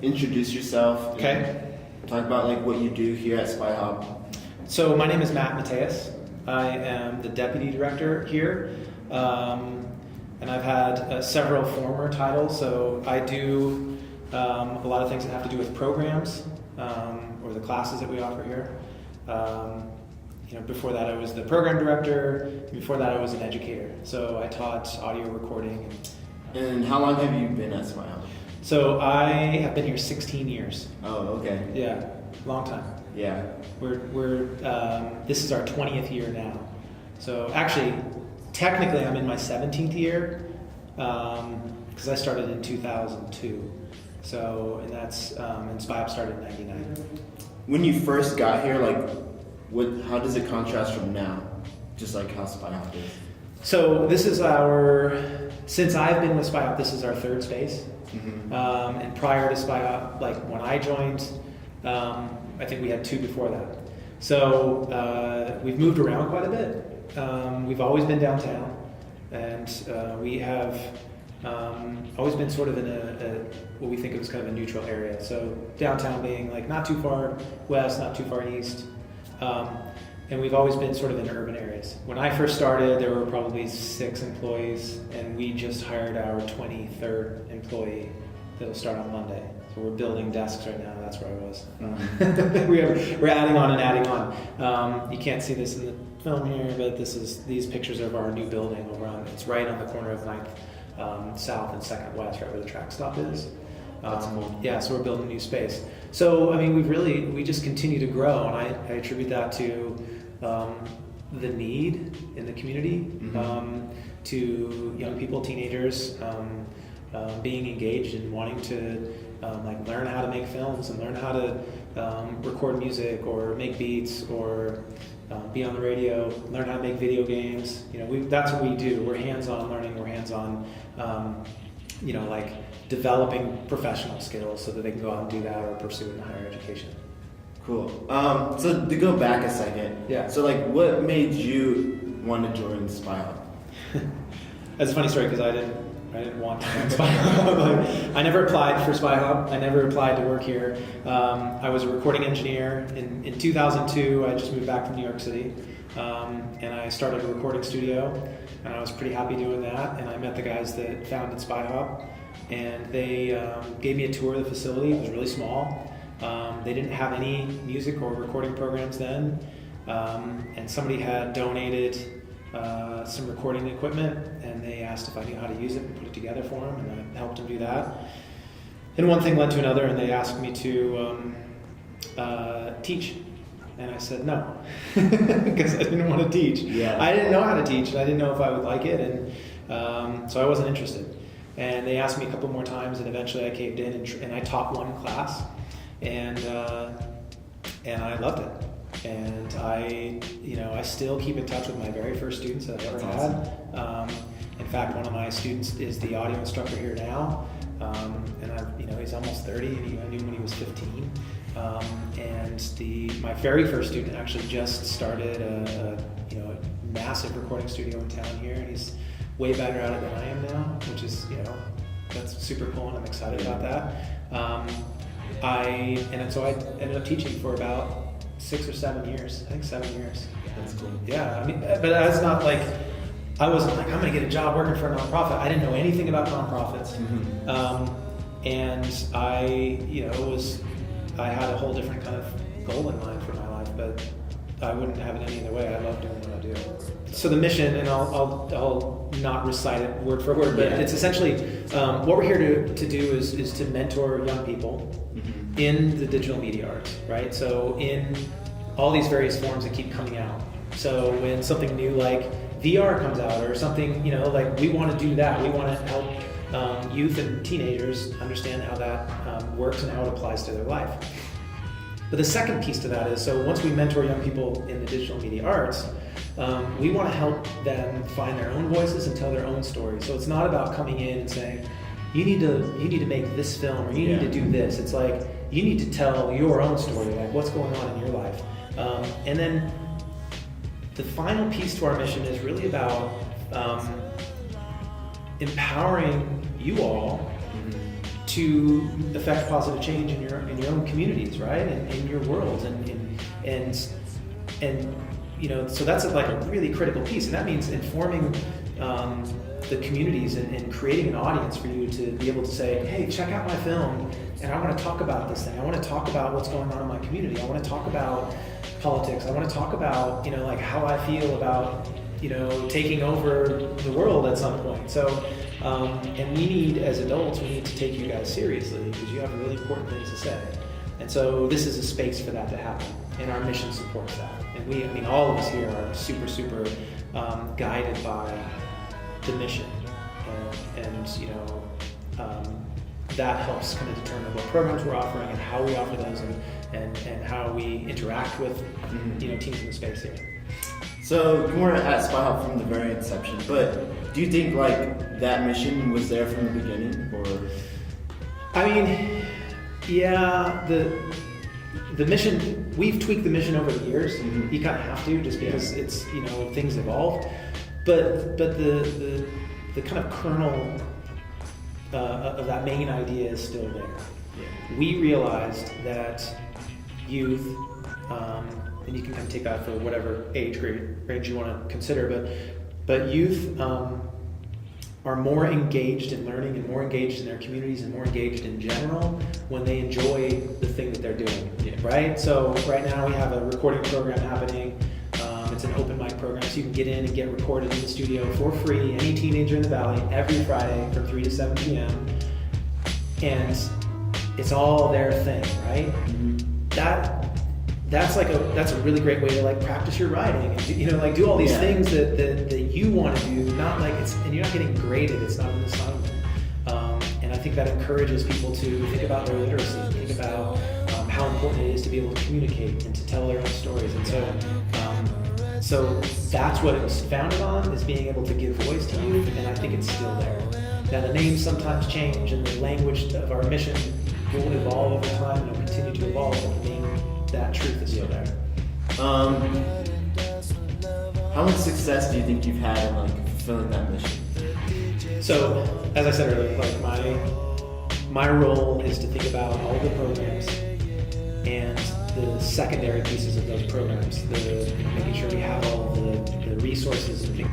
introduce yourself. Okay. Talk about like what you do here at Spyhop. So my name is Matt Mateus. I am the deputy director here, and I've had several former titles. So I do a lot of things that have to do with programs or the classes that we offer here. Before that I was the program director. Before that I was an educator. So I taught audio recording. And how long have you been at Spyhop? So I have been here 16 years. Oh, okay. Yeah, long time. Yeah. We're this is our 20th year now. So actually, technically I'm in my 17th year because I started in 2002. So, and that's, and Spyhop started in 99. When you first got here, like, how does it contrast from now? Just like how Spyhop is. So this is since I've been with Spyhop, this is our third space. Mm-hmm. And prior to Spyhop, like when I joined, I think we had two before that. So we've moved around quite a bit. We've always been downtown, and we have always been sort of in what we think of as kind of a neutral area. So downtown being like not too far west, not too far east. And we've always been sort of in urban areas. When I first started, there were probably 6 employees, and we just hired our 23rd employee that'll start on Monday. So we're building desks right now. That's where I was. We're adding on and adding on. You can't see this in the film here, but these pictures are of our new building it's right on the corner of 9th South and 2nd West, right where the track stop is. That's cool. Yeah, so we're building a new space. So, I mean, we just continue to grow, and I attribute that to the need in the community, mm-hmm. To young people, teenagers, being engaged and wanting to learn how to make films and learn how to record music or make beats or be on the radio, learn how to make video games. That's what we do. We're hands-on learning. We're hands-on, developing professional skills so that they can go out and do that or pursue it in higher education. Cool. So to go back a second. Yeah. So what made you want to join Spyhop? That's a funny story because I didn't want to join Spyhop. I never applied for Spyhop. I never applied to work here. I was a recording engineer. In 2002, I just moved back from New York City, and I started a recording studio, and I was pretty happy doing that. And I met the guys that founded Spyhop, and they gave me a tour of the facility. It was really small. They didn't have any music or recording programs then, and somebody had donated some recording equipment, and they asked if I knew how to use it and put it together for them, and I helped them do that. And one thing led to another, and they asked me to teach, and I said no, because I didn't want to teach. Yeah. I didn't know how to teach, and I didn't know if I would like it, and so I wasn't interested. And they asked me a couple more times, and eventually I caved in, and I taught one class. And I loved it, and I still keep in touch with my very first students that I ever had. In fact, one of my students is the audio instructor here now, and he's almost 30, and I knew him when he was 15. And my very first student actually just started a massive recording studio in town here, and he's way better at it than I am now, which is that's super cool, and I'm excited about that. So I ended up teaching for about 6 or 7 years. I think 7 years. That's cool. Yeah, I mean, but that's not like, I wasn't like, I'm going to get a job working for a nonprofit. I didn't know anything about nonprofits. Mm-hmm. And I had a whole different kind of goal in mind for my life, but I wouldn't have it any other way. I love doing what I do. So the mission, and I'll not recite it word for word, but it's essentially what we're here to do is to mentor young people mm-hmm. in the digital media arts, right? So in all these various forms that keep coming out. So when something new like VR comes out or something, we want to do that. We want to help youth and teenagers understand how that works and how it applies to their life. But the second piece to that is, so once we mentor young people in the digital media arts, we want to help them find their own voices and tell their own stories. So it's not about coming in and saying, you need to make this film or you need to do this. It's like, you need to tell your own story, like what's going on in your life. And then the final piece to our mission is really about empowering you all to affect positive change in your own communities, right, and in your world, and you know, so that's like a really critical piece, and that means informing the communities and creating an audience for you to be able to say, hey, check out my film, and I want to talk about this thing. I want to talk about what's going on in my community. I want to talk about politics. I want to talk about, you know, like how I feel about, you know, taking over the world at some point. So, and we need, as adults, we need to take you guys seriously because you have really important things to say. And so this is a space for that to happen, and our mission supports that. And we, I mean, all of us here are super guided by the mission, and you know, that helps kind of determine what programs we're offering and how we offer those, and how we interact with, you know, teams in the space here. So you weren't at Spyhop from the very inception, but do you think like that mission was there from the beginning, or? I mean, yeah, the mission, we've tweaked the mission over the years. Mm-hmm. You kind of have to, just because it's, you know, things evolve. But the kind of kernel of that main idea is still there. Yeah. We realized that youth, and you can kind of take that for whatever age range you want to consider, but youth are more engaged in learning and more engaged in their communities and more engaged in general when they enjoy the thing that they're doing, right? So right now we have a recording program happening. It's an open mic program, so you can get in and get recorded in the studio for free, any teenager in the Valley, every Friday from 3 to 7 p.m. And it's all their thing, right? Mm-hmm. That's a really great way to like practice your writing and do, you know, like do all these things that you want to do, not like it's, and you're not getting graded, it's not an assignment. And I think that encourages people to think about their literacy, think about how important it is to be able to communicate and to tell their own stories. And so that's what it was founded on, is being able to give voice to youth, and I think it's still there. Now the names sometimes change, and the language of our mission will evolve over time, and it'll continue to evolve, but that truth is still there. How much success do you think you've had in like fulfilling that mission? So, as I said earlier, like my role is to think about all the programs and the secondary pieces of those programs, making sure we have all the resources and things.